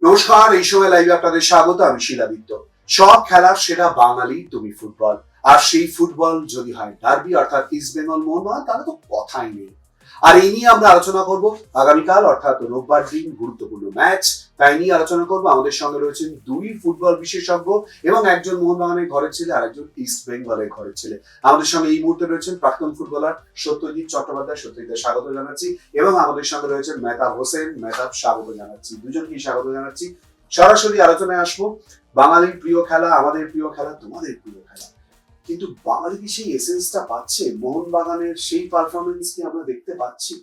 নমস্কার, এই সময় লাইভে আপনাদের স্বাগত। আমি শিলাদিত্য। সব খেলার সেরা বাঙালি তুমি ফুটবল, আর সেই ফুটবল যদি হয় ডার্বি অর্থাৎ ইস্ট বেঙ্গল মোহনবাগান, তাহলে তো কথাই নেই। আর এই নিয়ে আমরা আলোচনা করব আগামীকাল অর্থাৎ রোববার দিন গুরুত্বপূর্ণ ম্যাচ, তাই নিয়ে আলোচনা করব। আমাদের সঙ্গে রয়েছেন দুই ফুটবল বিশেষজ্ঞ এবং একজন মোহনবাগানের ঘরের ছেলে আর একজন ইস্ট বেঙ্গলের ঘরের ছেলে। আমাদের সঙ্গে এই মুহূর্তে রয়েছেন প্রাক্তন ফুটবলার সত্যজিৎ চট্টোপাধ্যায়। সত্যজিৎ স্বাগত জানাচ্ছি। এবং আমাদের সঙ্গে রয়েছেন মেহতাব হোসেন। মেহতাব স্বাগত জানাচ্ছি। দুজনকেই স্বাগত জানাচ্ছি। সরাসরি আলোচনায় আসবো। বাঙালির প্রিয় খেলা, আমাদের প্রিয় খেলা, তোমাদের প্রিয় খেলা, কিন্তু বাঙালি কি সেই এসেন্সটা পাচ্ছে? মোহনবাগানের সেই পারফরমেন্স কি আমরা দেখতে পাচ্ছি?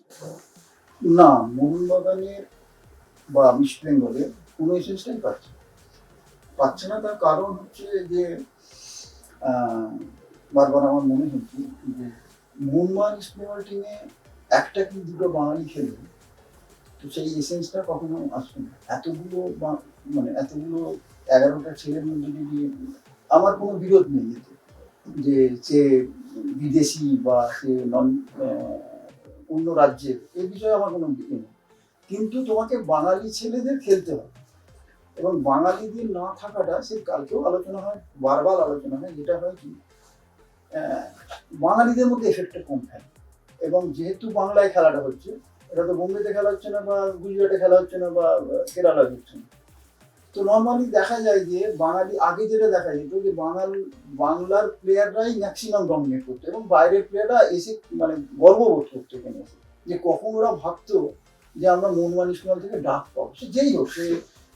না, মোহনবাগানের বা ইস্ট বেঙ্গলের কোনো এসেন্সটাই পাচ্ছে না। তার কারণ হচ্ছে যে বারবার আমার মনে হচ্ছে যে মোহনবাগান ইস্ট বেঙ্গল টিমে একটা কি দুটো বাঙালি খেলবে, তো সেই এসেন্সটা কখনো আসবে না। এতগুলো মানে এতগুলো 11টা ছেলের মধ্যে যদি, আমার কোনো বিরোধ নেই এতে যে সে বিদেশি বা সে অন্য রাজ্যের, এই বিষয়ে আমার কোনো বিরোধ নেই, কিন্তু তোমাকে বাঙালি ছেলেদের খেলতে হবে। এবং বাঙালিদের না থাকাটা, সে কালকেও আলোচনা হয়, বারবার আলোচনা হয়, যেটা হয় কি বাঙালিদের মধ্যে এফেক্টটা কম থাকে। এবং যেহেতু বাংলায় খেলাটা হচ্ছে, এটা তো বোম্বেতে খেলা হচ্ছে না, বা গুজরাটে খেলা হচ্ছে না, বা কেরালায় হচ্ছে না, তো নর্মালি দেখা যায় যে বাঙালি, আগে যেটা দেখা যেত যে বাংলার প্লেয়াররাই ম্যাক্সিমাম ডমিনেট করতো, এবং বাইরের প্লেয়াররা এসে মানে গর্ববোধ করতো এখানে এসে, যে কখন ওরা ভাবতো যে আমরা মোহনবাগান ইস্ট বেঙ্গল থেকে ডাক পাবো। সে যেই হোক,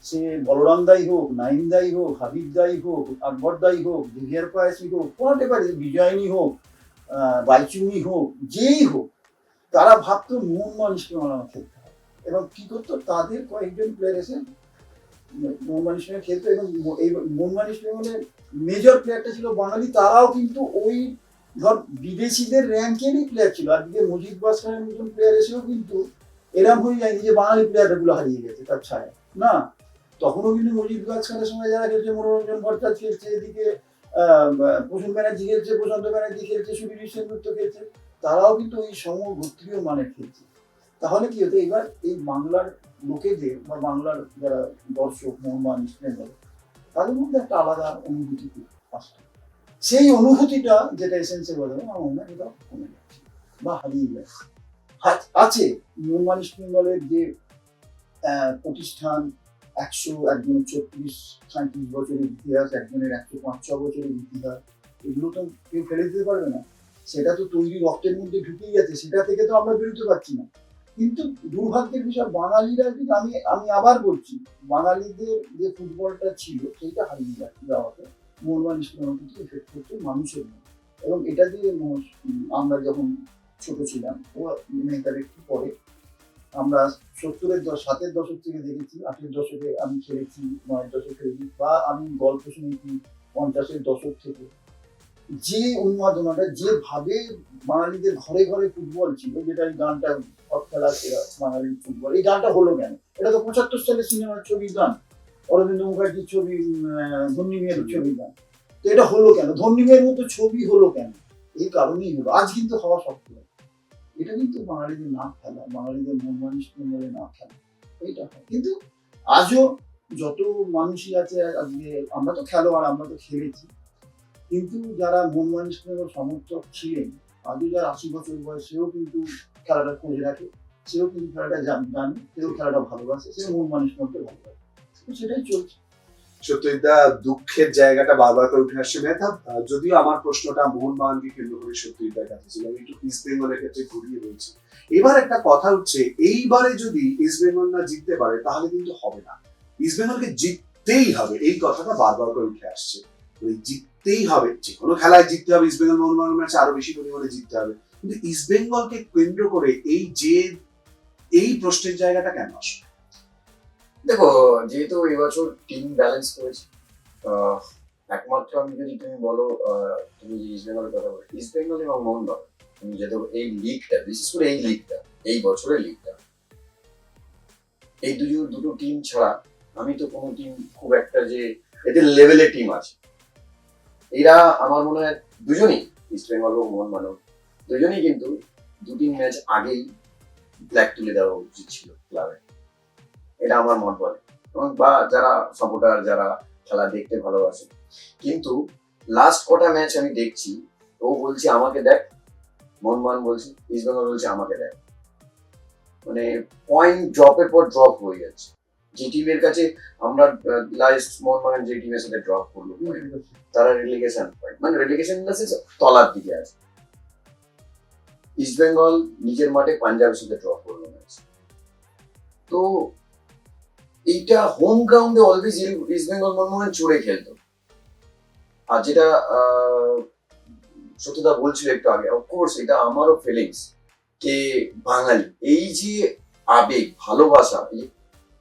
সে বলরাম দাই হোক, নাইম দাই হোক, হাবিব দাই হোক, আকবর দাই হোক, জেভিয়ার পায়াসি হোক, কোনটা পারে, বিজয়নী হোক, বাইচুনি হোক, যেই হোক, তারা ভাবতো মোহনবাগান ইস্ট বেঙ্গল আমার খেলতে হবে। এবং কি করতো, তাদের কয়েকজন প্লেয়ার এসে মোহনবাগান ইস্ট বেঙ্গল খেলতো। এবং এই মোহনবাগান ইস্ট বেঙ্গলের মেজর প্লেয়ারটা ছিল বাঙালি, তারাও কিন্তু ওই ধর বিদেশিদের র্যাঙ্কেরই প্লেয়ার ছিল। আজকে মজিদ বাদশাহের মতন প্লেয়ার এসেও কিন্তু এরম হয়ে যায়নি যে বাঙালি প্লেয়ারগুলো হারিয়ে গেছে তার ছায়া, না। তখনও কিন্তু মজিদ বাদশাহের সময় যারা খেলছে, মনোরঞ্জন ভট্টাচার্য খেলছে, এদিকে প্রসূন ব্যানার্জি খেলছে, প্রশান্ত ব্যানার্জি খেলছে, সুবীর সেনগুপ্ত খেলছে, তারাও কিন্তু ওই সমগোত্রীয় মানের খেলছে। তাহলে কি হতো, এবার এই বাংলার লোকেদের বা বাংলার যারা দর্শক মোহনবাগান ইস্ট বেঙ্গল, তাদের মধ্যে একটা আলাদা অনুভূতি আসতো। সেই অনুভূতিটা যেটা এসেন্সে বলে, আমার মনে হয় এটা কমে যাচ্ছে বা হারিয়ে যাচ্ছে। আছে মোহনবাগান ইস্ট বেঙ্গলের যে প্রতিষ্ঠান, একজনের 34-37 বছরের ইতিহাস, একজনের 105-6 বছরের ইতিহাস, এগুলো তো কেউ ফেলে দিতে পারবে না। সেটা তো তৈরি রক্তের মধ্যে ঢুকেই গেছে, সেটা থেকে তো আমরা বেরোতে পারছি না। কিন্তু দুর্ভাগ্যের বিষয়, বাঙালিরা কিন্তু, আমি আবার বলছি, বাঙালিদের যে ফুটবলটা ছিল সেইটা হারিয়ে যাওয়াতে মোহনবাগান ইস্ট বেঙ্গল কিন্তু এফেক্ট করছে মানুষের মধ্যে। এবং এটা দিয়ে আমরা যখন ছোট ছিলাম, ও তার একটু পরে, আমরা 7-এর দশক থেকে দেখেছি, 8-এর দশকে আমি খেলেছি, 9-এর দশকে খেলেছি, বা আমি গল্প শুনেছি 50-এর দশক থেকে, যে উন্মাদনাটা, যেভাবে বাঙালিদের ঘরে ঘরে ফুটবল ছিল, যেটা এই গানটা সব খেলা সেরা বাঙালির ফুটবল, এই গানটা হলো কেন? এটা তো 75 সালের সিনেমার ছবির গান, অরবিন্দ মুখার্জির ছবি, ধন্যী মেয়ের ছবির গান। তো এটা হলো কেন? ধন্যী মেয়ের মতো ছবি হলো কেন? এই কারণেই হলো। আজ কিন্তু হওয়া শক্ত। এটা কিন্তু বাঙালিদের না খেলা, বাঙালিদের মোহনবাগান ইস্ট বেঙ্গলে না খেলা, এইটা হয়। কিন্তু আজও যত মানুষই আছে, আজকে আমরা তো খেলোয়াড়, আমরা তো খেলেছি, কিন্তু যারা মোহনবাগান ইস্ট বেঙ্গল সমর্থক ছিলেন, আজও যার 80 বছর বয়স, সেও কিন্তু খেলাটা খোঁজ রাখে, সেও কিন্তু খেলাটা জানে, সেও খেলাটা ভালোবাসে, সেও মোহনবাগান ইস্ট বেঙ্গলকে ভালোবাসে। সেটাই চলছে। সত্যিটা দুঃখের জায়গাটা বারবার করে উঠে আসছে। মেহতাব, যদিও আমার প্রশ্নটা মোহনবাগানকে কেন্দ্র করে সত্যিটার কাছে ছিল, আমি একটু ইস্ট বেঙ্গলের ক্ষেত্রে ঘুরিয়ে বলছি। এবার একটা কথা হচ্ছে, এইবারে যদি ইস্ট বেঙ্গল না জিততে পারে তাহলে কিন্তু হবে না। ইস্ট বেঙ্গলকে জিততেই হবে, এই কথাটা বারবার করে উঠে আসছে। জিততেই হবে, যে কোনো খেলায় জিততে হবে। ইস্ট বেঙ্গল মোহনবাগান ম্যাচে আরো বেশি পরিমাণে জিততে হবে, কিন্তু ইস্ট বেঙ্গলকে কেন্দ্র করে এই প্রশ্নের জায়গাটা কেন আসবে? দেখো, যেহেতু এবছর টিম ব্যালেন্স করেছে, একমাত্র আমি যদি তুমি বলো, তুমি যে ইস্ট বেঙ্গলের কথা বলো, ইস্ট বেঙ্গল এবং মোহনবাগান, তুমি যেহেতু এই লিগটা, বিশেষ করে এই লিগটা, এই বছরের লিগটা, এই দুটো টিম ছাড়া আমি তো কোনো টিম খুব একটা যে এদের লেভেলে টিম আছে, এরা আমার মনে হয় দুজনই, ইস্ট বেঙ্গল এবং মোহনবাগান দুজনই কিন্তু 2-3 ম্যাচ আগেই ব্ল্যাক তুলে দেওয়া উচিত ছিল ক্লাবে, এটা আমার মত বলে। এবং বা যারা সাপোর্টার, যারা খেলা দেখতে ভালোবাসে। কিন্তু লাস্ট কটা ম্যাচ আমি দেখছি, ও বলছে আমাকে দেখ, মোহনবাগান বলছে, ইস্ট বেঙ্গল বলছে আমাকে দেখ, মানে পয়েন্ট ড্রপের পর ড্রপ হয়ে যাচ্ছে। যে টিমের কাছে আমরা লাস্ট মোহনবাগান যে টিমের সাথে ড্রপ করলো point, তারা রেলিগেশন পয়েন্ট, মানে রেলিগেশন তলার দিকে আছে। ইস্ট বেঙ্গল নিজের মাঠে পাঞ্জাবের সাথে ড্রপ করলো ম্যাচ। তো এইটা হোম গ্রাউন্ডে অলওয়েজ ইস্ট বেঙ্গল মোহনবাগান চড়ে খেলতো। আর যেটা সত্যদা বলছিল একটু আগে, অফকোর্স এটা আমারও ফিলিংস, কে বাঙালি এই যে আবেগ ভালোবাসা, এই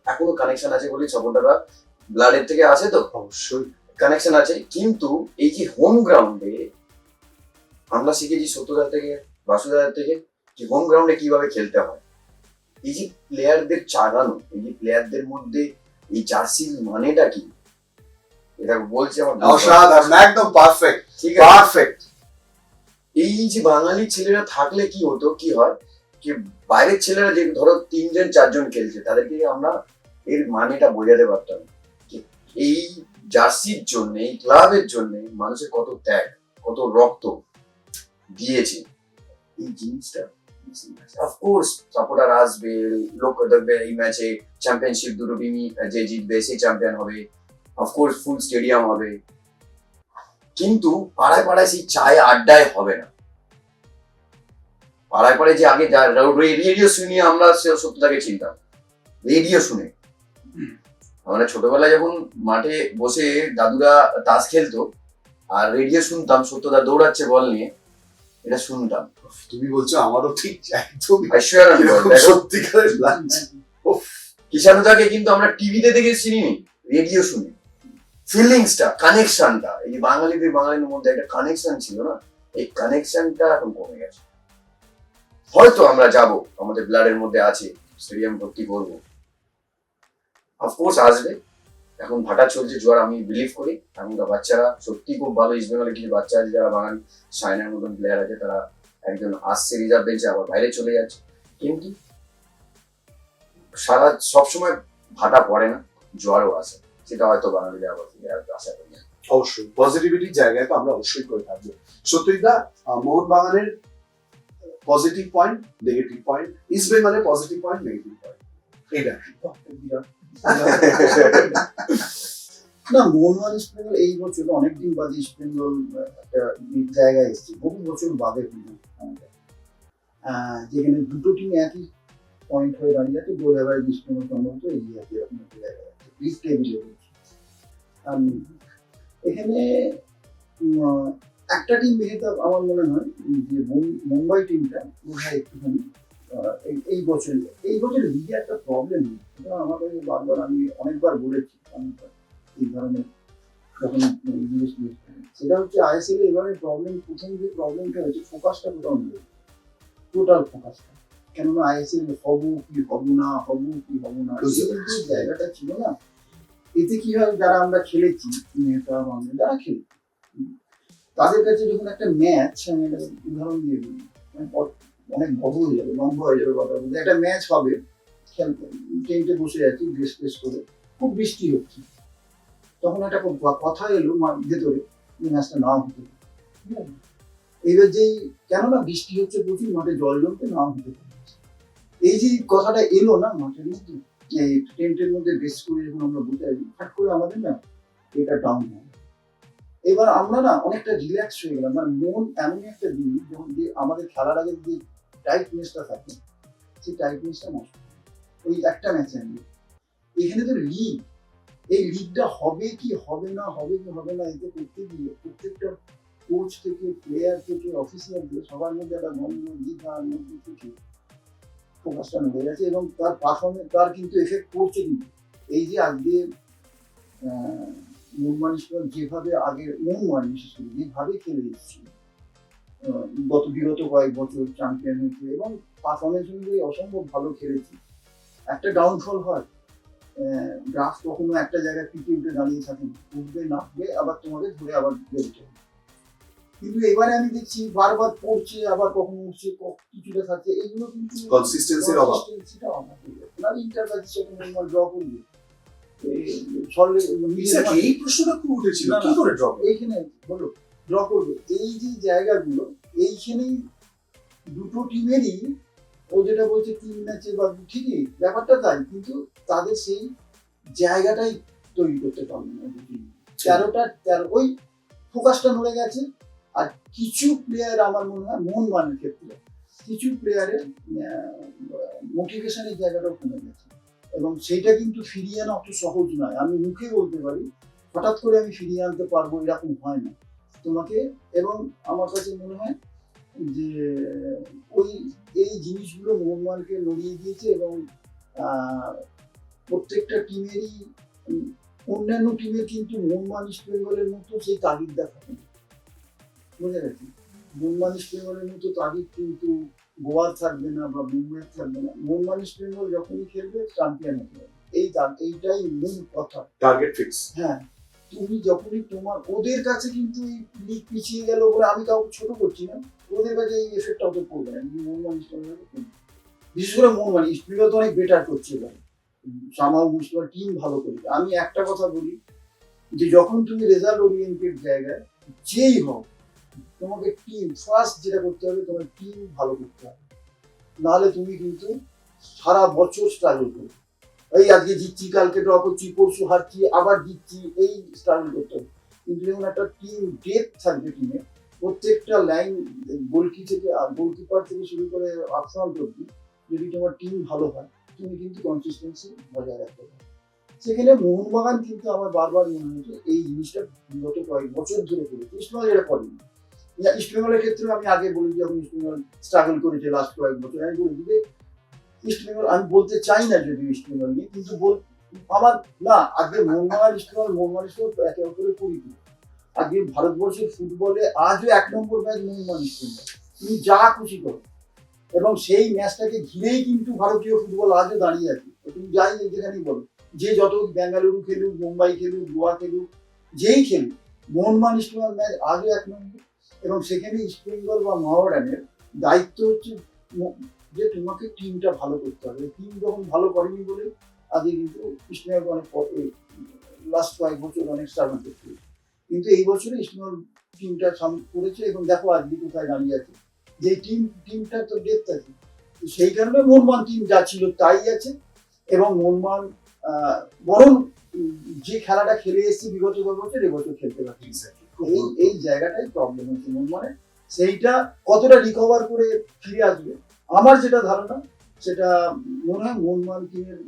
এখনো কানেকশন আছে বলে সাপোর্টাররা ব্লাডের থেকে আসে, তো অবশ্যই কানেকশন আছে। কিন্তু এই যে হোম গ্রাউন্ডে আমরা শিখেছি সত্যদার থেকে, বাসুদার থেকে, যে হোম গ্রাউন্ডে কিভাবে খেলতে হয়। এই যে প্লেয়ারদের চাগানো, এই যে প্লেয়ারদের মধ্যে এই জার্সির মানেটা কি, এটা বলছে আমার অসাধারণ, একদম পারফেক্ট, ঠিক আছে। পারফেক্ট। এই যে বাঙালি ছেলেরা থাকলে কি হতো, কি হয় কি বাইরের ছেলেরা যে ধরো 3-4 জন খেলছে, তাদেরকে আমরা এর মানেটা বোঝাতে পারতাম যে এই জার্সির জন্য, এই ক্লাবের জন্য মানুষের কত ত্যাগ, কত রক্ত দিয়েছে। এই জিনিসটা অফকোর্স সাপোর্টার আসবে, লোক দেখবে এই ম্যাচে চ্যাম্পিয়নশিপ দুটো টিমই যে জিতবে সেই চ্যাম্পিয়ন হবে, অফকোর্স ফুল স্টেডিয়াম হবে। কিন্তু পাড়ায় পাড়ায় সেই চায়ে আড্ডায় হবে না। পাড়ায় পাড়ায় যে আগে রেডিও শুনিয়ে আমরা সত্যটাকে চিনতাম, রেডিও শুনে আমরা ছোটবেলায় যখন মাঠে বসে দাদুরা তাস খেলতো আর রেডিও শুনতাম, সত্যদা দৌড়াচ্ছে বল নিয়ে, এটা শুনতাম। তুমি বলছো আমারও ঠিক একদম সত্যিকারের লাগছে। কিষানুদাকে কিন্তু আমরা টিভিতে দেখে চিনিনি, রেডিও শুনে ফিলিংসটা, কানেকশনটা, এই যে বাঙালিদের বাঙালির মধ্যে একটা কানেকশন ছিল না, এই কানেকশনটা এখন কমে গেছে। হয়তো আমরা যাব, আমাদের ব্লাডের মধ্যে আছে, স্টেডিয়াম ভর্তি করবো, অফকোর্স আসবে। এখন ভাটা চলছে জোয়ার, আমি বিলিভ করি এখনকার বাচ্চারা সত্যি খুব ভালো। ইস্ট বেঙ্গলের কিছু বাচ্চা আছে যারা বাঙালি, সাইনার মতন প্লেয়ার আছে, তারা একজন আসছে রিজার্ভ বেঞ্চে, আবার বাইরে চলে যাচ্ছে। কিন্তু সারা সবসময় ভাটা পড়ে না, জোয়ারও আসে, সেটা হয়তো বাঙালিরা আবার ফিরে আসবে আশা করি। অবশ্যই পজিটিভিটির জায়গায় তো আমরা অবশ্যই করে থাকবো। সত্যিদা, মোহনবাগানের positive point, negative point, east বেঙ্গলের পজিটিভ পয়েন্ট, নেগেটিভ পয়েন্ট, এইটা না, মোহনবাগান ইস্ট বেঙ্গল এই বছর অনেকদিন বাদে ইস্ট বেঙ্গল একটা জায়গায় এসেছে, বহু বছর বাদে যেখানে দুটো টিম একই পয়েন্ট হয়ে দাঁড়িয়ে আছে, গোল এভারেজ ইস্ট বেঙ্গল সম্ভবত এগিয়ে আছে, এরকম একটা জায়গায় আছে লিগ টেবিলে। এখানে একটা টিম যেহেতু আমার মনে হয় যে মুম্বাই টিমটা বোধহয় একটুখানি এই বছর লিগে একটা প্রবলেম, আমাদের বারবার আমি অনেকবার বলেছি এই ধরনের যখন জিনিস, সেটা হচ্ছে আইএসএল এবারে প্রবলেম, প্রথম যে প্রবলেমটা হয়েছে ফোকাসটা কোথাও নেই, টোটাল ফোকাসটা। কেননা আইএসএল হবো কি হবো না, হবো কি হবো না, এই যে জায়গাটা ছিল না, এতে কি হয় যারা আমরা খেলেছি, যারা খেলেছি তাদের কাছে যখন একটা ম্যাচ, আমি একটা উদাহরণ দিয়ে দিই, অনেক বড় হয়ে যাবে, লম্বা হয়ে যাবে কথা বলতে, একটা ম্যাচ হবে, টেন্টে বসে আছি ড্রেস ফ্রেস করে, খুব বৃষ্টি হচ্ছে, তখন একটা কথা এলো ভেতরে যে ম্যাচটা নাও হতে পারে। ঠিক আছে, এইবার যেই কেননা বৃষ্টি হচ্ছে প্রচুর, মাঠে জল জমতে নাও হতে পারে, এই যে কথাটা এলো না মাঠের মধ্যে, এই টেন্টের মধ্যে ড্রেস করে যখন আমরা বসে আছি, হাট করে আমাদের না এটা ডাউন হয়। এবার আমরা না অনেকটা রিল্যাক্স হয়ে গেলাম, মানে মন এমনই একটা জিনিস যখন যে আমাদের খেলার আগে যে টাইটনেসটা থাকে, সেই টাইটনেসটা নষ্ট ওই একটা ম্যাচে আমি। এখানে তো লিগ, এই লিগটা হবে কি হবে না, হবে কি হবে না, এতে করতে গিয়ে প্রত্যেকটা কোচ থেকে, প্লেয়ার থেকে, অফিসিয়ালদের সবার মধ্যে একটা গন্ধ, দ্বিধার মধ্যে থেকে ফোকাসটা নড়ে গেছে, এবং তার পারফরমেন্স, তার কিন্তু এফেক্ট পড়ছে। কিন্তু এই যে আজকে মোহনবাগান যেভাবে আগে মোহনবাগান বিশেষ করে যেভাবে খেলে এসেছিল বিগত কয়েক বছর, চ্যাম্পিয়ন হয়েছে এবং পারফরমেন্স অনুযায়ী অসম্ভব ভালো খেলেছে, একটা ডাউনফল হয়, গ্রাফ কখনো একটা জায়গায় পিকে উঠে দাঁড়িয়ে থাকে, উঠবে নামবে, আবার তোমাদের ধরে আবার বেরোতে হবে। কিন্তু এবারে আমি দেখছি বারবার পড়ছে, আবার কখনো উঠছে, কিছুটা থাকছে, এইগুলো কিন্তু কনসিস্টেন্সির অভাব। ইন্টারভিউ সেটা ড্র করবে, Exactly, এই প্রশ্নটা খুব উঠেছিল, না, কি না। করে ড্রপ? এইখানে বলো ড্র করবে, এই যে জায়গাগুলো এইখানেই দুটো টিমেরই, ও যেটা বলছে 3 ম্যাচে বা ঠিকই ব্যাপারটা তাই, কিন্তু তাদের সেই জায়গাটাই তৈরি করতে পারবে না। 13 ওই ফোকাসটা নড়ে গেছে। আর কিছু প্লেয়ার আমার মনে হয় মোহনবাগানের ক্ষেত্রে কিছু প্লেয়ারের মোটিভেশনের জায়গাটাও কমে গেছে, এবং সেইটা কিন্তু ফিরিয়ে আনা অত সহজ নয়। আমি মুখে বলতে পারি হঠাৎ করে আমি ফিরিয়ে আনতে পারবো, এরকম হয় না তোমাকে। এবং আমার কাছে মনে হয় যে ওই এই জিনিসগুলো মোহনবাগানকে নড়িয়ে দিয়েছে, এবং প্রত্যেকটা টিমেরই অন্যান্য টিমের কিন্তু মোহনবাগান ইস্ট বেঙ্গলের মতো সেই তাগিদ দেখাবে না, বুঝে গেছি। মোহনবাগান ইস্ট বেঙ্গলের মতো তাগিদ কিন্তু গোয়ার থাকবে না বা মুম্বাইয়ের থাকবে না। মোহনবাগান ইস্ট বেঙ্গল যখনই খেলবে চ্যাম্পিয়ন হতে হবে, এইটাই মূল কথা। Target fix. হ্যাঁ, তুমি যখনই তোমার ওদের কাছে কিন্তু এই লিগ পিছিয়ে গেল বলে আমি কাউকে ছোট করছি না, ওদের কাছে এই এফেক্টটা অত পড়বে না, কিন্তু মোহনবাগান ইস্ট বেঙ্গল বিশেষ করে মোহনবাগান ইস্ট বেঙ্গল তো অনেক বেটার করছে এবার, সামাও বুঝতে পারে টিম ভালো করেছে। আমি একটা কথা বলি যে যখন তুমি রেজাল্ট ওরিয়েন্টেড জায়গায় যেই হোক, তোমাকে টিম ফার্স্ট যেটা করতে হবে, তোমার টিম ভালো করতে হবে, নাহলে তুমি কিন্তু সারা বছর স্ট্রাগল করবে। এই আজকে জিতছি, কালকে ড্র করছি, পরশু হারছি, আবার জিতছি, এই স্ট্রাগল করতে হবে। কিন্তু যখন একটা টিম ডেপথ থাকবে টিমে, প্রত্যেকটা লাইন গোলকিপার থেকে শুরু করে আপফ্রন্ট অব্দি, যদি তোমার টিম ভালো হয়, তুমি কিন্তু কনসিস্টেন্সি বজায় রাখতে পারো। সেখানে মোহনবাগান কিন্তু আমার বারবার মনে হয়েছে এই জিনিসটা বিগত কয়েক বছর ধরে করেছে, ইস্টবেঙ্গল এটা করেনি। ইস্টবেঙ্গলের ক্ষেত্রে আমি আগে বলি, যখন ইস্টবেঙ্গল স্ট্রাগল করেছে লাস্ট কয়েক বছর, আমি বলি যে ইস্টবেঙ্গল, আমি বলতে চাই না যদিও ইস্টবেঙ্গল নিয়ে, কিন্তু আমার না, আজকে মোহনবাগান ইস্টবেঙ্গল একে অপরের পরিচিত। আজকে ভারতবর্ষের ফুটবলে আজও 1 নম্বর ম্যাচ মোহনবাগান ইস্টবেঙ্গল, তুমি যা খুশি করো। এবং সেই ম্যাচটাকে ঘিরেই কিন্তু ভারতীয় ফুটবল আজও দাঁড়িয়ে আছে। তুমি যাই যেখানেই বলো, যে যত বেঙ্গালুরু খেলুক, মুম্বাই খেলুক, গোয়া খেলুক, যেই খেলুক, মোহনবাগান ইস্টবেঙ্গল ম্যাচ আজও 1 নম্বর। এবং সেখানে ইস্টবেঙ্গল বা মোহামেডানের দায়িত্ব হচ্ছে যে তোমাকে টিমটা ভালো করতে হবে। টিম যখন ভালো করেনি বলে আজকে কিন্তু ইস্টবেঙ্গল অনেক লাস্ট কয়েক বছর অনেক স্ট্রাগল করতে হয়েছে। কিন্তু এই বছরে ইস্টবেঙ্গল টিমটা করেছে, এবং দেখো আজকে কোথায় দাঁড়িয়ে আছে, যে টিমটা তো ডেপথ আছে। সেই কারণে মোহনবাগান টিম যা ছিল তাই আছে। এবং মোহনবাগান বরং যে খেলাটা খেলে এসেছে বিগত বছর, এবছর খেলতে পারছে। এই জায়গাটাই প্রবলেম হচ্ছে মোহনবাগানের। সেইটা কতটা রিকভার করে ফিরে আসবে, আমার যেটা ধারণা, সেটা মনে হয় মোহনবাগান টিমের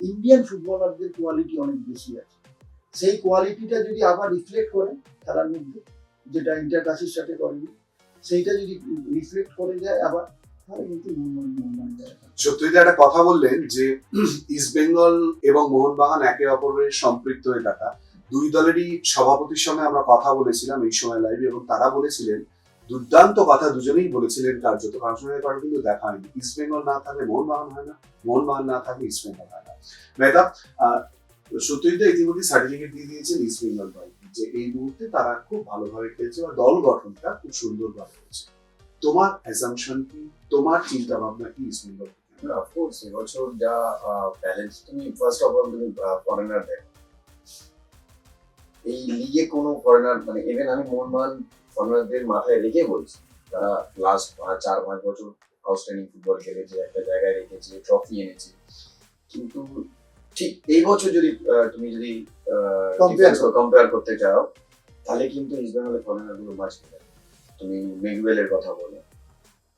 ইন্ডিয়ান ফুটবলারদের কোয়ালিটি অনেক বেশি আছে। সেই কোয়ালিটিটা যদি আবার রিফ্লেক্ট করে খেলার মধ্যে, যেটা ইন্টারকাশির সাথে করেনি, সেইটা যদি রিফ্লেক্ট করে যায় আবার, তাহলে কিন্তু মোহনবাগান যায়। সত্যিটা একটা কথা বললেন যে ইস্ট বেঙ্গল এবং মোহনবাগান একে অপরের সম্পৃক্ত হয়ে থাকা। দুই দলেরই সভাপতির সঙ্গে আমরা কথা বলেছিলাম এই সময় লাইভে, এবং তারা বলেছিলেন দুর্দান্ত কথা, দুজনেই বলেছিলেন কার্যত, কারোর সঙ্গে কারো কিন্তু দেখা হয়নি। ইস্ট বেঙ্গল না থাকলে মোহনবাগান হয় না, মোহনবাগান না থাকলে ইস্ট বেঙ্গল হয় না। মেহতা, সত্যিই তো ইতিমধ্যে সার্টিফিকেট দিয়ে দিয়েছেন ইস্ট বেঙ্গল দল যে এই মুহূর্তে তারা খুব ভালোভাবে খেলছে বা দল গঠনটা খুব সুন্দরভাবে হয়েছে। তোমার অ্যাসাম্পশন কি, তোমার চিন্তা ভাবনা কি ইস্ট বেঙ্গল? অফকোর্স এবছর যা ব্যালেন্স, তুমি ফার্স্ট অফ অল তুমি ফরেনার দেখো, এই লিগে কোনো ফরেনার, মানে ইভেন আমি মোহনবাগান ফরেনারদের মাথায় রেখে বলছি, তারা লাস্ট 4-5 বছর আউটস্ট্যান্ডিং ফুটবল খেলেছে, একটা জায়গায় রেখেছে, ট্রফি এনেছে। কিন্তু ঠিক এই বছর যদি তুমি যদি কম্পেয়ার করতে চাও, তাহলে কিন্তু ইস্ট বেঙ্গলের ফরেনার গুলো মাঝ খেলে। তুমি মেগুয়েলের কথা বলো,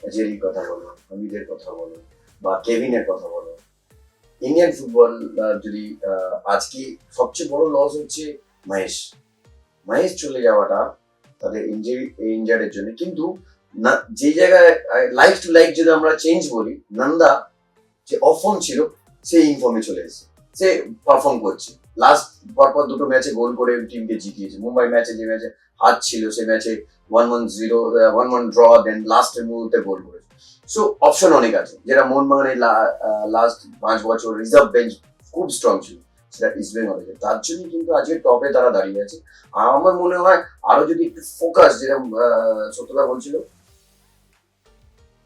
জেরির কথা বলো, হামিদের কথা বলো, বা কেভিনের কথা বলো। ইন্ডিয়ান ফুটবল যদি আজকে সবচেয়ে বড় লস হচ্ছে মহেশ চলে যাওয়াটা তাদের ইনজার্ডের জন্য। কিন্তু যে জায়গায় লাইক টু লাইক যদি আমরা চেঞ্জ বলি, নন্দা যে অফর্ম ছিল সেই ইনফর্মে চলে এসেছে, সে পারফর্ম করছে। লাস্ট পরপর 2টো ম্যাচে গোল করে টিমকে জিতিয়েছে। মুম্বাই ম্যাচে যে ম্যাচে হার ছিল, সে ম্যাচে 1-1 ড্র, দেন লাস্টের মুহূর্তে গোল করেছে। সো অপশন অনেক আছে, যেটা মোহনবাগানের লাস্ট 5 বছর রিজার্ভ বেঞ্চ খুব স্ট্রং ছিল, সেটা ইস্ট বেঙ্গলে। তার জন্য কিন্তু আজকে টপে তারা দাঁড়িয়ে আছে। আর আমার মনে হয় আরো যদি একটু ফোকাস, যেটা সত্যতা বলছিল,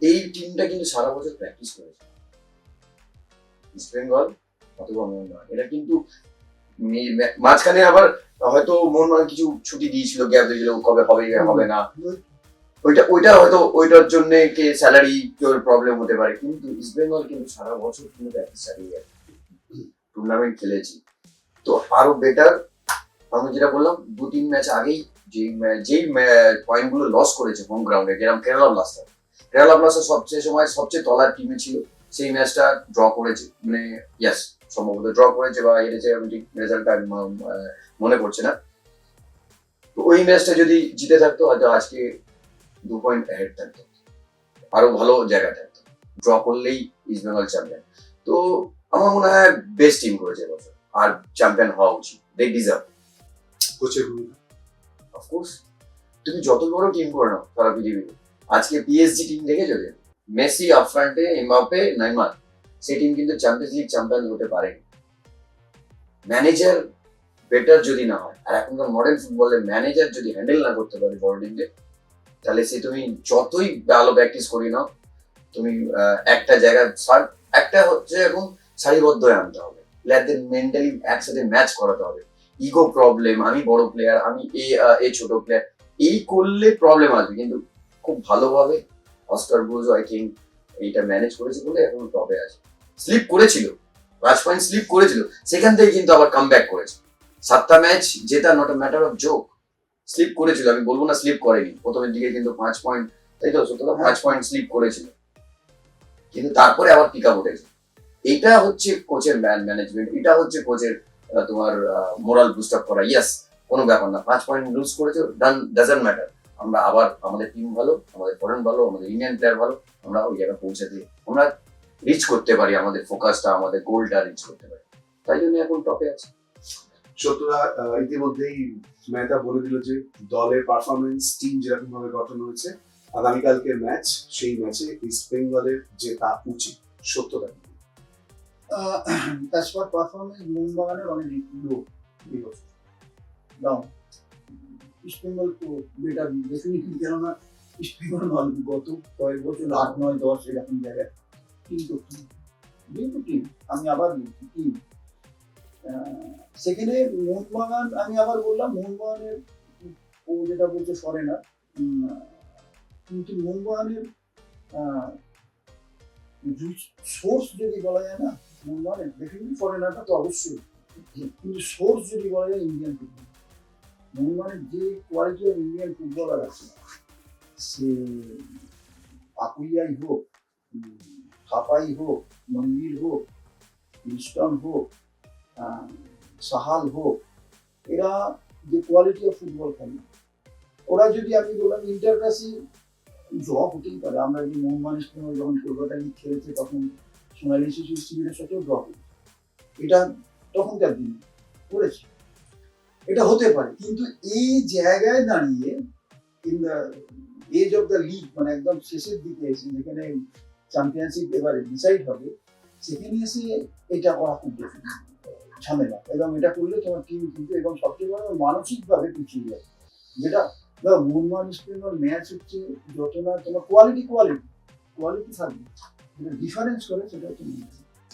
এই টিমটা কিন্তু সারা বছর প্র্যাকটিস করেছে ইস্ট বেঙ্গল অথবা মোহনবাগান। এটা কিন্তু মাঝখানে আবার হয়তো মোহনবাগান কিছু ছুটি দিয়েছিল, গ্যাপ দিয়েছিল, কবে হবে হবে না, ওইটা হয়তো ওইটার জন্য কে স্যালারি কেউ প্রবলেম হতে পারে, কিন্তু ইস্ট বেঙ্গল কিন্তু সারা বছর কিন্তু প্র্যাকটিস চালিয়ে গেছে, টুর্নামেন্ট খেলেছি, তো আরো বেটার। আমি যেটা বললাম 2-3 ম্যাচ আগেই যেই পয়েন্ট গুলো লস করেছে হোম গ্রাউন্ডে, যেরকম কেরালা ব্লাস্টার সবচেয়ে তলার টিমে ছিল, সেই ম্যাচটা ড্র করেছে, মানে ইয়াস সম্ভবত ড্র করেছে বা হেরেছে, আমি ঠিক রেজাল্টটা মনে পড়ছে না। তো ওই ম্যাচটা যদি জিতে থাকতো হয়তো আজকে 2 পয়েন্ট হেড থাকতো, আরো ভালো জায়গায় থাকতো। ড্র করলেই ইস্ট বেঙ্গল চ্যাম্পিয়ন। তো আমার মনে হয় বেস্ট টিম করেছে এবছর, আর চ্যাম্পিয়ন হওয়া উচিত, দে ডিজার্ভ। কোচের ভূমিকা অফকোর্স তুমি যত বড় টিম করে নাও সারা পৃথিবীতে, আজকে পিএসজি টিম দেখেছো যে মেসি আপফ্রন্টে, এমবাপ্পে, নেইমার, সেই টিম কিন্তু চ্যাম্পিয়ন্স লিগ চ্যাম্পিয়ন হতে পারেনি। ম্যানেজার বেটার যদি না হয়, আর এখনকার মডার্ন ফুটবলে ম্যানেজার যদি হ্যান্ডেল না করতে পারে বড় টিমকে, তাহলে সে তুমি যতই ভালো প্র্যাকটিস করি নাও, তুমি একটা জায়গায় একটা হচ্ছে এখন সারিবদ্ধ হয়ে আনতে হবে, প্লেয়ারদের মেন্টালি একসাথে ম্যাচ করাতে হবে। ইগো প্রবলেম, আমি বড় প্লেয়ার, আমি এ ছোট প্লেয়ার, এই করলে প্রবলেম আসবে, কিন্তু খুব ভালোভাবে অস্কার ব্রুজো আই থিঙ্ক এইটা ম্যানেজ করেছে বলে এখন টপে আছে। স্লিপ করেছিল, 5 পয়েন্ট স্লিপ করেছিল, সেখান থেকে কিন্তু আবার কাম ব্যাক করেছে। 7টা ম্যাচ জেতা not a matter of joke, slip করেছিল, আমি বলবো না স্লিপ করেনি, প্রথমের দিকে কিন্তু 5 পয়েন্ট, তাই তো সত্যতা 5 পয়েন্ট স্লিপ করেছিল, কিন্তু তারপরে আবার পিক আপ উঠেছে। এটা হচ্ছে কোচের ম্যানেজমেন্ট, এটা হচ্ছে কোচের তোমার মোরাল বুস্ট আপ করা। ইয়েস, কোনো ব্যাপার না, 5 পয়েন্ট লুজ করেছো, ডাজন্ট ম্যাটার, আমরা আবার আমাদের টিম ভালো, আমাদের ফরেন ভালো, আমাদের ইন্ডিয়ান প্লেয়ার ভালো, আমরা ওই জায়গায় পৌঁছাতে, আমরা রিচ করতে পারি, আমাদের ফোকাসটা, আমাদের গোলটা রিচ করতে পারি, তাই জন্য এখন টপে আছে। সত্যরা ইতিমধ্যেই মেহতা বলে দিল যে দলের পারফরমেন্স, টিম যেরকম ভাবে গঠন হয়েছে, আগামীকালকের ম্যাচ, সেই ম্যাচে ইস্ট বেঙ্গলের জেতা উচিত। সত্যতা কি? অ্যাজ পার পারফরমেন্স মোহনবাগানের অনেক লো ডাউন। ইস্ট বেঙ্গল তো বেটার ডেফিনেটলি, কেননা ইস্ট বেঙ্গল গত কয়েক বছর 8, 9, 10 এরকম জায়গায় কিন্তু টিম, আমি আবার বলছি টিম, সেখানে মোহনবাগান, আমি আবার বললাম মোহনবাগানের, ও যেটা বলছে ফরেনার, কিন্তু মোহনবাগানের সোর্স যদি বলা যায় না, মোহনবাগানের ডেফিনেটলি ফরেনারটা তো অবশ্যই, কিন্তু সোর্স যদি বলা যায় ইন্ডিয়ান ফুটবল, মোহনবাগানের যে কোয়ালিটি অফ ইন্ডিয়ান ফুটবলার আছে, সে আকুইয়াই হোক, থাপাই হোক, মন্দির হোক, লিস্টন হোক, সাহাল হোক, এরা যে কোয়ালিটি অফ ফুটবল খেলে, ওরা যদি, আমি বললাম ইন্টারক্লাসি ড্র হতেই পারে। আমরা যে মোহনবাগানের সঙ্গে যখন কলকাতা লিগ খেলেছে তখন সোনালী শিশু শিবিরের সাথেও ড্র হয়েছে, এটা তখনকার দিনে করেছে, এটা হতে পারে, কিন্তু এই জায়গায় দাঁড়িয়ে in the edge of the league, মানে একদম শেষের দিকে এসে যেখানে চ্যাম্পিয়নশিপ এবারে ডিসাইড হবে, সেখানে এসে এটা করা খুব ঝামেলা, এবং এটা করলে তোমার টিম কিন্তু, এবং সবচেয়ে বড় মানসিকভাবে পিছিয়ে যাবে। যেটা মোহনবাগান ইস্ট বেঙ্গল ম্যাচ হচ্ছে, যত না তোমার কোয়ালিটি থাকবে, যেটা ডিফারেন্স করে সেটা হচ্ছে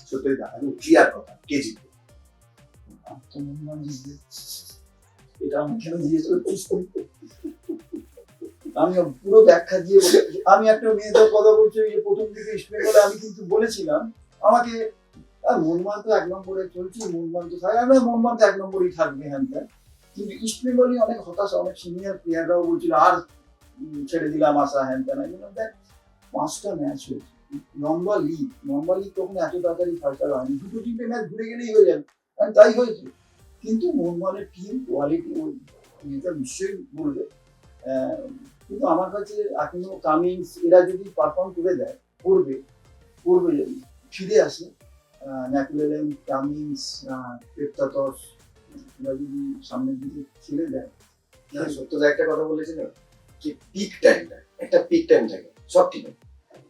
সত্যি ক্লিয়ার কথা, কে জিতবে? মোহনবাগান জিতবে, এটা আমি কেন জিজ্ঞেস করছিস? আমি পুরো ব্যাখ্যা দিয়ে বলে, আমি একটা মেয়েদের কথা বলছি, ওই যে প্রথম দিকে ইস্ট বেঙ্গলে আমি কিন্তু বলেছিলাম, আমাকে মোহনবাগান তো 1 নম্বরে চলছে, মোহনবাগান তো থাকবে, মোহনবাগান তো 1 নম্বরেই থাকবে, হ্যাঁ, কিন্তু ইস্ট বেঙ্গলই অনেক হতাশা, অনেক সিনিয়র প্লেয়াররাও বলছিল আর ছেড়ে দিলাম আশা, হ্যান ত্যান। আমি বললাম দেখ, 5টা ম্যাচ হয়েছে, লম্বা লিগ তখন এত তাড়াতাড়ি ফাইটার হয়নি, 2টো 3টে ম্যাচ ঘুরে গেলেই হয়ে যাবে, আর তাই হয়েছে। কিন্তু মোহনবাগানের টিম কোয়ালিটি, ওই এটা নিশ্চয়ই বলবে, কিন্তু আমার কাছে এখনো কামিংস, এরা যদি পারফর্ম করে দেয়, করবে যদি ফিরে আসে, ম্যাকুলেলেন, কামিংস, পেপ্তাতস, এরা যদি সামনের দিকে ছেড়ে দেয়। সত্যতা একটা কথা বলেছিল কি, পিক টাইমটা, একটা পিক টাইম থাকে সব টিমে,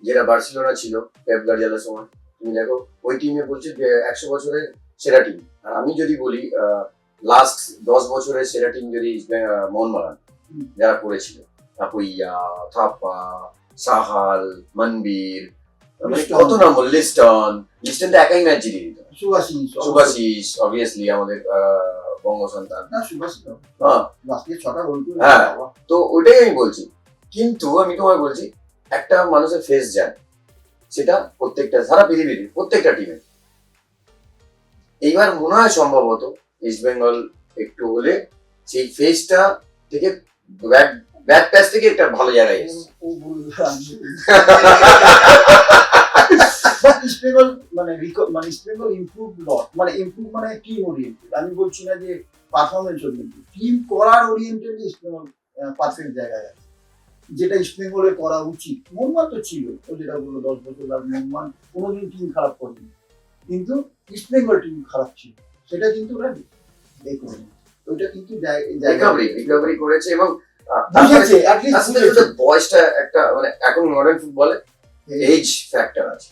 যেটা বার্সেলোনা ছিল পেপ গার্দিওলার সময়, তুমি দেখো ওই টিমে বলছে যে 100 বছরের সেরা টিম। আর আমি যদি বলি লাস্ট 10 বছরের সেরা টিম যদি মোহনবাগান যারা করেছিল, তাপুইয়া, থাপা, সাহাল, মনবীর, মানে কত নাম বল, লিস্টন তো একাই ম্যাচ জিতিয়ে দিত। সুভাশিস অবভিয়াসলি আমাদের বঙ্গ সন্তান। না সুভাষিস হ্যাঁ লাস্টে 6টা গোল করে হ্যাঁ। তো ওইটাই আমি বলছি, কিন্তু আমি তোমায় বলছি একটা মানুষের ফেস যায়, সেটা প্রত্যেকটা সারা পৃথিবীর প্রত্যেকটা টিমে। এইবার মনে হয় সম্ভবত ইস্ট বেঙ্গল একটু হলে সেই ফেসটা থেকে ব্যাড প্যাচ থেকে একটা ভালো জায়গায় এসেছে। ও বলবে ইস্ট বেঙ্গল মানে ইস্ট বেঙ্গল ইমপ্রুভ লট, মানে ইমপ্রুভ মানে টিম ওরিয়েন্টেড। আমি বলছি না যে পারফরমেন্স ওরিয়েন্টেড, টিম করার ওরিয়েন্টেড ইস্ট বেঙ্গল পারফেক্ট জায়গায় আছে, যেটা ইস্ট বেঙ্গলের করা উচিত। মোহনবাগান তো ছিল, ও যেটা বললো 10 বছর আগে মোহনবাগান কোনোদিন টিম খারাপ করেনি, কিন্তু ইস্ট বেঙ্গল টিম খারাপ ছিল, সেটা কিন্তু ওরা দেখুন ওইটা কিন্তু রিকভারি করেছে এবং বুঝেছে, at least বুঝেছে। বয়সটা একটা মানে এখন মডার্ন ফুটবলে এজ ফ্যাক্টর আছে।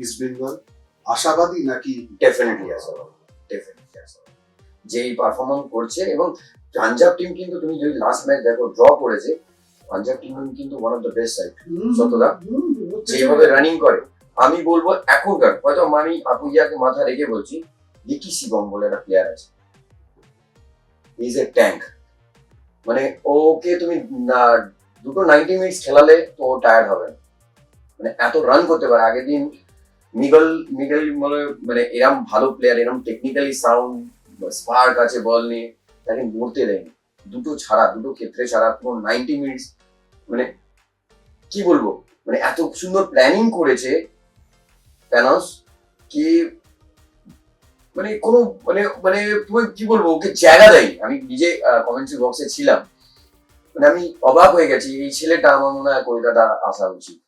ইস্ট বেঙ্গল আশাবাদী নাকি? ডেফিনেটলি আছে, যেই পারফরমেন্স করছে। এবং পাঞ্জাব টিম কিন্তু তুমি যদি লাস্ট ম্যাচ দেখো ড্র করেছে, পাঞ্জাব টিম কিন্তু one of the best side. সত্যদা যেভাবে রানিং করে, আমি বলবো এখনকার, হয়তো আমি আপুইয়াকে মাথা রেখে বলছি, ভিকি শিবম বলে একটা প্লেয়ার আছে, ইজ এ ট্যাঙ্ক। মানে ওকে তুমি দুটো 90 মিনিটস খেলালে তো ও টায়ার্ড হবে না, মানে এত রান করতে পারে। আগের দিন মিগল মানে এরম ভালো প্লেয়ার, এরম টেকনিক্যালি সাউন্ড, স্পার্ক আছে বল নিয়ে, তাকে মরতে দেয়নি। দুটো ক্ষেত্রে ছাড়া পুরো 90 মিনিটস, মানে কি বলবো, মানে এত সুন্দর প্ল্যানিং করেছে প্যানস কি, মানে কোনো মানে মানে তুমি কি বলবো, ওকে জায়গা দেয়নি। আমি নিজে কমেন্ট্রি বক্সে ছিলাম, মানে আমি অবাক হয়ে গেছি, এই ছেলেটা আমার মনে হয় কলকাতা আসা উচিত।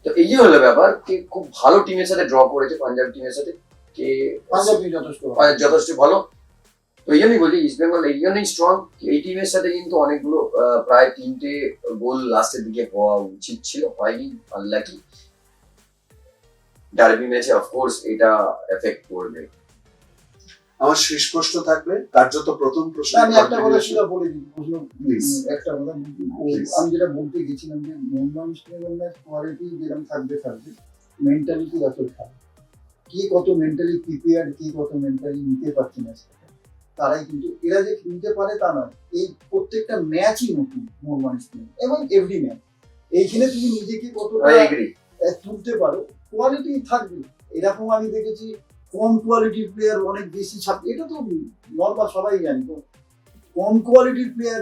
তো এই যে হলো ব্যাপার, কি খুব ভালো টিমের সাথে ড্র করেছে পাঞ্জাব টিমের সাথে, কে পাঞ্জাব টিম যথেষ্ট যথেষ্ট ভালো। তো এই জন্যই বলি ইস্ট বেঙ্গল এই জন্যই স্ট্রং, এই টিমের সাথে কিন্তু অনেকগুলো প্রায় 3টে গোল লাস্টের দিকে হওয়া উচিত ছিল, হয়নি, আনলাকি। ডার্বি ম্যাচে অফকোর্স এটা এফেক্ট করবে। আমার শেষ প্রশ্ন থাকবে, কার্যত প্রথম প্রশ্ন। আমি একটা কথা সেটা বলে দিই, Please. একটা কথা Please. আমি যেটা বলতে গেছিলাম যে Mohun Bagan east Bengal match quality যেরকম থাকবে, মেন্টালিটি আসল খেলা, কে কত মেন্টালি প্রিপেয়ার্ড, কে কত মেন্টালি নিতে পারছে না, তারাই কিন্তু, এরা যে নিতে পারে তা নয়, এই প্রত্যেকটা ম্যাচই নতুন মোহনবাগান ইস্ট বেঙ্গল এবং এভরি ম্যাচ। এইখানে তুমি নিজেকে কতটা তুলতে পারো, কোয়ালিটি থাকবে। এরকম আমি দেখেছি কম কোয়ালিটির প্লেয়ার অনেক বেশি ছাপিয়ে, এটা তো নর্মাল সবাই জানি, তো কম কোয়ালিটির প্লেয়ার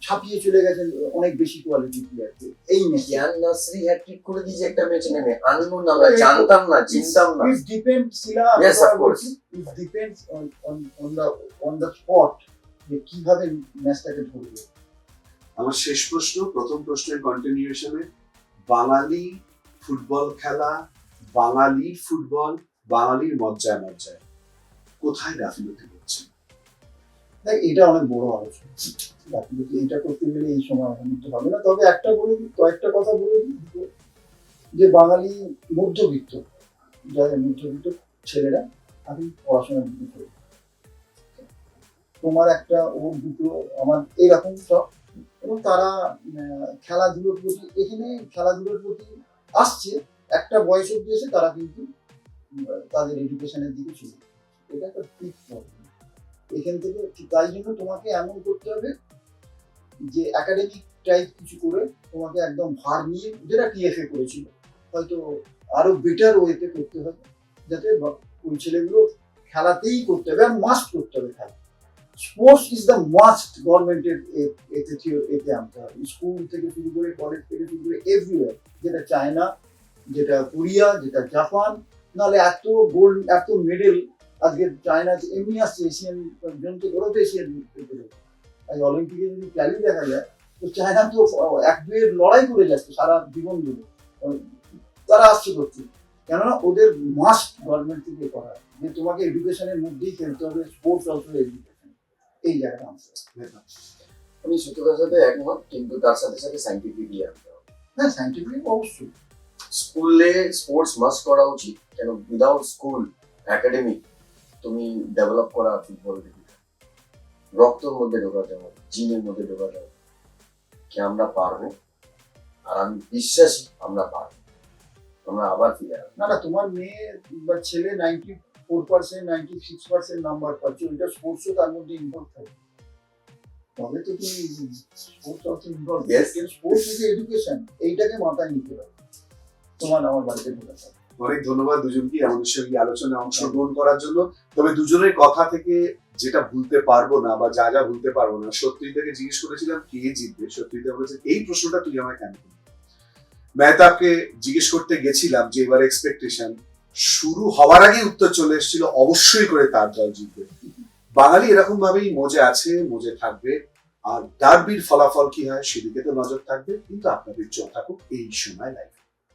ছাপিয়ে চলে গেছেন অনেক বেশি কোয়ালিটির প্লেয়ারকে এই ম্যাচে। ইয়ান নাসরি হ্যাটট্রিক করে দিয়েছে একটা ম্যাচে নেমে, আননোন, আমরা জানতাম না, চিনতাম না। It depends, Sila, Yes, of course. It depends on the spot, যে কিভাবে ম্যাচটাকে ধরবে। আমার শেষ প্রশ্ন, প্রথম প্রশ্নের কন্টিনিউশনে, বাঙালি ফুটবল খেলা, বাঙালি ফুটবল, বাঙালির মজ্জায় মজ্জায় কোথায় গাফিলতি করছে? দেখ, এটা অনেক বড় আলোচনা, গাফিলতি এটা করতে গেলে এই সময় মধ্যে হবে না। তবে একটা বলে দিই, কয়েকটা কথা বলে দিই, যে বাঙালি মধ্যবিত্ত, যাদের মধ্যবিত্ত ছেলেরা আমি পড়াশোনার দিকে চলে, তোমার একটা ওর দুটো আমার এইরকম সব, এবং তারা খেলাধুলোর প্রতি, এখানে খেলাধুলোর প্রতি আসছে একটা বয়স অব্দি এসে, তারা কিন্তু তাদের এডুকেশনের দিকে চলে, এটা একটা ঠিক প্রবলেম এখান থেকে। তাই জন্য তোমাকে এমন করতে হবে যে একাডেমিক টাইপ কিছু করে তোমাকে একদম ভার নিয়ে, যেটা টিএফএ করেছিল, হয়তো আরো বেটার ওয়েতে করতে হবে, যাতে ওই ছেলেগুলো খেলাতেই করতে হবে, আর মাস্ট করতে হবে খেলা। স্পোর্টস ইজ দ্য মাস্ট, গভর্নমেন্টের এতে আনতে হবে, স্কুল থেকে শুরু করে, কলেজ থেকে শুরু করে, এভরিওয়ার, যেটা চায়না, যেটা কোরিয়া, যেটা জাপান, নাহলে এত গোল্ড, এত মেডেল আজকে চায়না এমনি আসছে, এশিয়ান গেমসে ধরো তো, এশিয়ান আজ অলিম্পিকে যদি ট্যালি দেখা যায়, তো চায়না তো 1-2 লড়াই করে যাচ্ছে সারা জীবন ধরে, তারা আসছে করছে, কেননা ওদের মাস্ট গভর্নমেন্ট থেকে করা, যে তোমাকে এডুকেশনের মধ্যেই খেলতে হবে, স্পোর্টস অলসো এডুকেশন, এই জায়গাটা আনতে হবে। আমি সত্যতার সাথে একমত, কিন্তু তার সাথে সাথে সাইন্টিফিকলি আনতে হবে। হ্যাঁ, সাইন্টিফিক অবশ্যই স্কুলে স্পোর্টস মাস্ট করা উচিত, কেন উইদাউট স্কুল একাডেমি তুমি ডেভেলপ করা ফুটবল রক্তের মধ্যে ঢোকাতে হবে, জিনের মধ্যে ঢোকাতে হবে, কি আমরা পারবো? আর আমি বিশ্বাসী আমরা পারবো, আমরা আবার ফিরে আসবো। না না, তোমার মেয়ে বা ছেলে 94%, 96% নাম্বার পাচ্ছে, ওইটা স্পোর্টসও তার মধ্যে ইনভলভ থাকে। তবে তো তুমি sports also involve. Yes. Sports is education, এইটাকে মাথায় নিতে হবে। তোমার আমার বাড়িতে ঢোকা থাকে। অনেক ধন্যবাদ দুজনকে আমাদের সঙ্গে এই আলোচনায় অংশগ্রহণ করার জন্য। তবে দুজনের কথা থেকে যেটা ভুলতে পারবো না বা যা যা ভুলতে পারবো না, সত্যিটাকে জিজ্ঞেস করেছিলাম কে জিতবে, সত্যিটা বলেছে এই প্রশ্নটা তুই আমায় কেন করলি? মেহতাবকে জিজ্ঞেস করতে গেছিলাম যে এবার এক্সপেকটেশন, শুরু হওয়ার আগে উত্তর চলে এসেছিল অবশ্যই করে তার দল জিতবে। বাঙালি এরকম ভাবেই মজে আছে, মজে থাকবে। আর ডার্বির ফলাফল কি হয় সেদিকে তো নজর থাকবে, কিন্তু আপনাদের চোখ থাকুক এই সময় লাইভ।